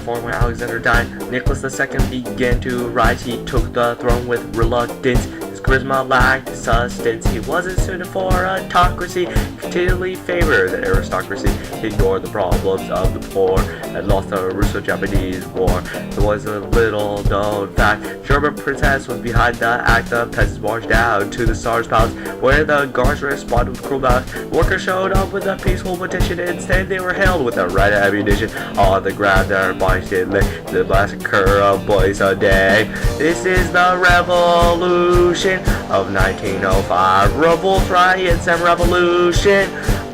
Therefore, when Alexander died, Nicholas II began to rise. He took the throne with reluctance. His charisma lacked sustenance. He wasn't suited for autocracy. He continually favored the aristocracy. He ignored the problems of the poor and lost the Russo-Japanese War. There was a little known fact. German princess was behind the act. The peasants marched down to the Tsar's palace, where the guards responded with cruel mouths. Workers showed up with a peaceful petition. Instead, they were hailed with a red ammunition. On the ground, their bodies did lay. The massacre of boys a day. This is the revolution of 1905. Revolt, riots, and revolution.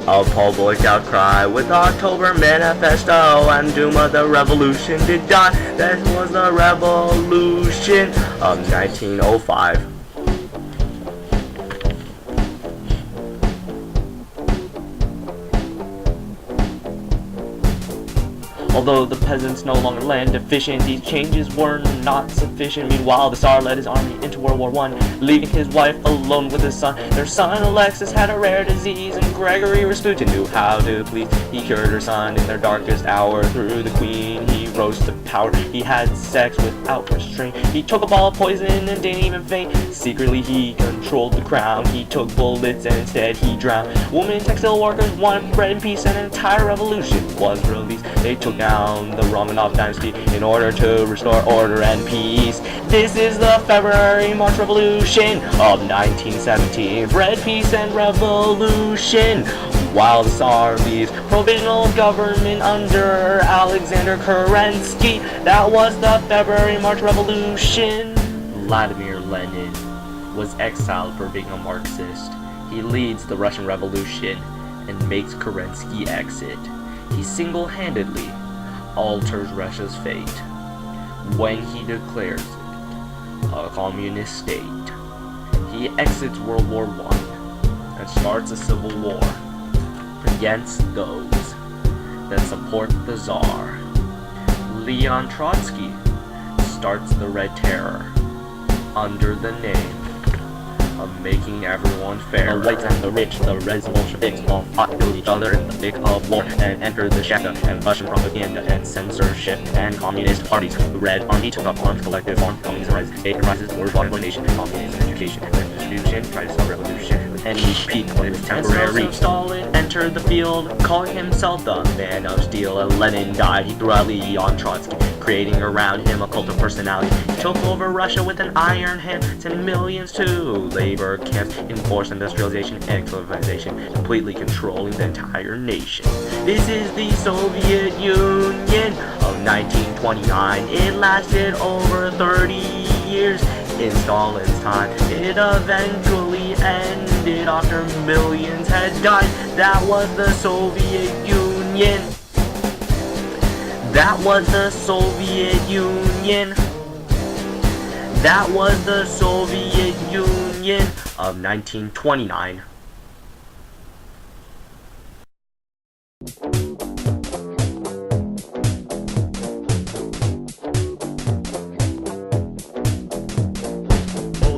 A public outcry with October Manifesto and doom of the revolution did die. That was the revolution of 1905. Although the peasants no longer land deficient, these changes were not sufficient. Meanwhile, the Tsar led his army into World War I, leaving his wife alone with his son. Their son Alexis had a rare disease, and Gregory Rasputin knew how to please. He cured her son in their darkest hour. Through the queen, he rose to power. He had sex without restraint. He took a ball of poison and didn't even faint. Secretly, he controlled the crown. He took bullets and instead he drowned. Women textile workers wanted bread and peace, and an entire revolution was released. They took down the Romanov dynasty in order to restore order and peace. This is the February-March Revolution of 1917. Bread, peace, and revolution. While the Tsar leaves provisional government under Alexander Kerensky, that was the February-March Revolution. Vladimir Lenin was exiled for being a Marxist. He leads the Russian Revolution and makes Kerensky exit. He single-handedly alters Russia's fate when he declares it a communist state. He exits World War I and starts a civil war against those that support the Tsar. Leon Trotsky starts the Red Terror under the name of making everyone fair. The whites and the rich, the Reds and Bolsheviks all fought with each other in the thick of war and entered the Shaka and Russian propaganda and censorship and communist parties. The Red Army took up arms, collective armed communism rise, state enterprises, bourgeois nation, communism, education, and distribution, tried to stop revolution with any peak when it was temporary. And so Stalin entered the field, calling himself the Man of Steel, and Lenin died. He threw out Leon Trotsky, creating around him a cult of personality. He took over Russia with an iron hand, sending millions to labor camps, enforced industrialization and colonization, completely controlling the entire nation. This is the Soviet Union of 1929. It lasted over 30 years. In Stalin's time, it eventually ended after millions had died. That was the Soviet Union. That was the Soviet Union. That was the Soviet Union of 1929.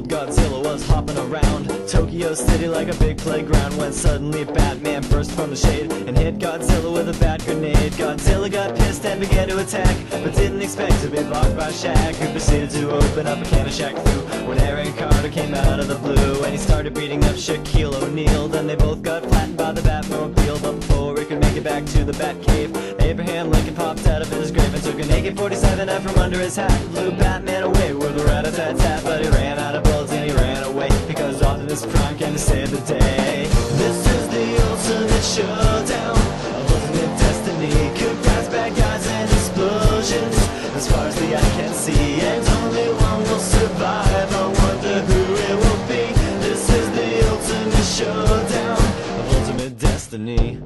Godzilla was hopping around Tokyo City like a big playground when suddenly Batman burst from the shade and hit Godzilla with a bat grenade. Godzilla got pissed and began to attack, but didn't expect to be blocked by Shaq, who proceeded to open up a can of Shaq Fu when Aaron Carter came out of the blue and he started beating up Shaquille O'Neal. Then they both got flattened by the Batmobile, but before he could make it back to the Batcave, Abraham Lincoln popped out of his grave and took an AK-47 out from under his hat, blew Batman away with a rat-a-tat-tat, but he ran out of bullets and he ran away because Optimus Prime came to save the day. This is the ultimate showdown of ultimate destiny. Good guys, bad guys, and explosions as far as the eye can see, and only one will survive. I wonder who it will be. This is the ultimate showdown of ultimate destiny.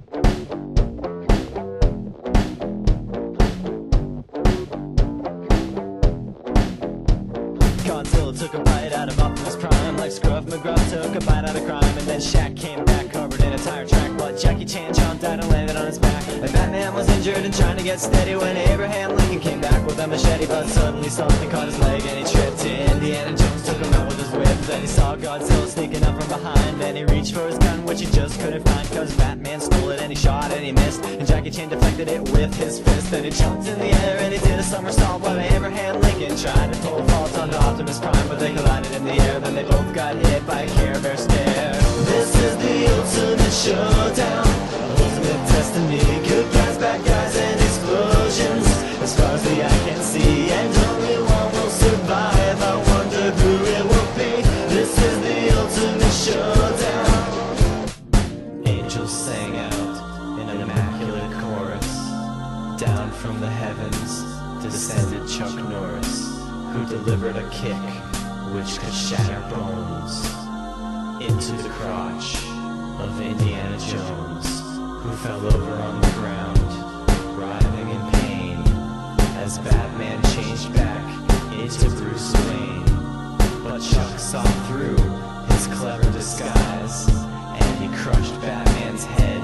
Godzilla took a bite out of Optimus Prime like Scruff McGruff took a bite out of crime, and then Shaq came back covered in a tire track, but Jackie Chan jumped out and landed on his back, and Batman was injured and trying to get steady when Abraham Lincoln came back with a machete, but suddenly something caught his leg and he tripped. Indiana Jones took him out with his whip. Then he saw Godzilla sneaking up from behind, and he reached for his gun, which he just couldn't find, cause Batman stole it and he shot and he missed, and Jackie Chan deflected it with his fist. Then he jumped in the air and he did a somersault while Abraham Lincoln tried to pull a fault onto Optimus Prime, but they collided in the air. Then they both got hit by a Care Bear stare. This is the ultimate showdown, ultimate destiny. Good guys, bad guys, and explosions as far as the eye can see, and only one will survive. I wonder who it will be. This is the ultimate showdown. Angels sang out in an immaculate chorus. Down from the heavens descended Chuck Norris, who delivered a kick which could shatter bones into the crotch of Indiana Jones, who fell over on the ground, writhing in pain, as Batman changed back into Bruce Wayne. But Chuck saw through his clever disguise, and he crushed Batman's head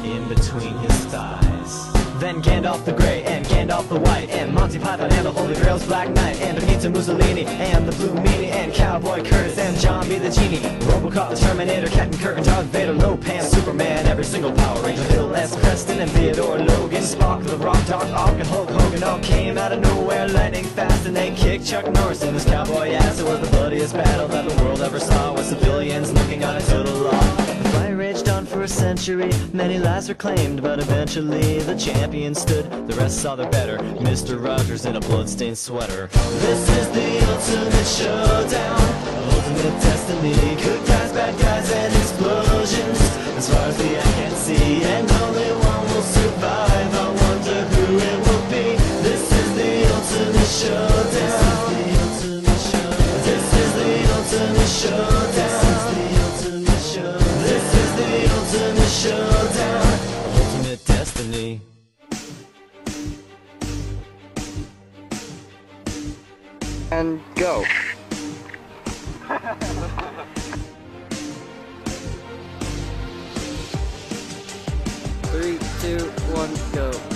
in between his thighs. Then Gandalf the Grey and Gandalf the White, and Monty Python and the Holy Grail's Black Knight, and Benito Mussolini and the Blue Meanie, and Cowboy Curtis and John B. the Genie, Robocop the Terminator, Captain Kirk and Darth Vader, Lopan, Superman, every single Power Ranger, Bill S. Preston and Theodore Logan, Spock, the Rock, Doc Ock, and Hulk Hogan all came out of nowhere lightning fast, and they kicked Chuck Norris in his cowboy ass. It was the bloodiest battle that the world ever saw, with civilians looking on a total loss. The fight raged on for a century, many lives were claimed, but eventually the champion stood. The rest saw their better, Mr. Rogers in a bloodstained sweater. This is the ultimate showdown, ultimate destiny. Good guys, bad guys, and explosions as far as the eye can see, and only one will survive. I wonder who it will be. This is the ultimate showdown. This is the ultimate showdown. This is the ultimate showdown, ultimate destiny. And go. 3, 2, 1, go.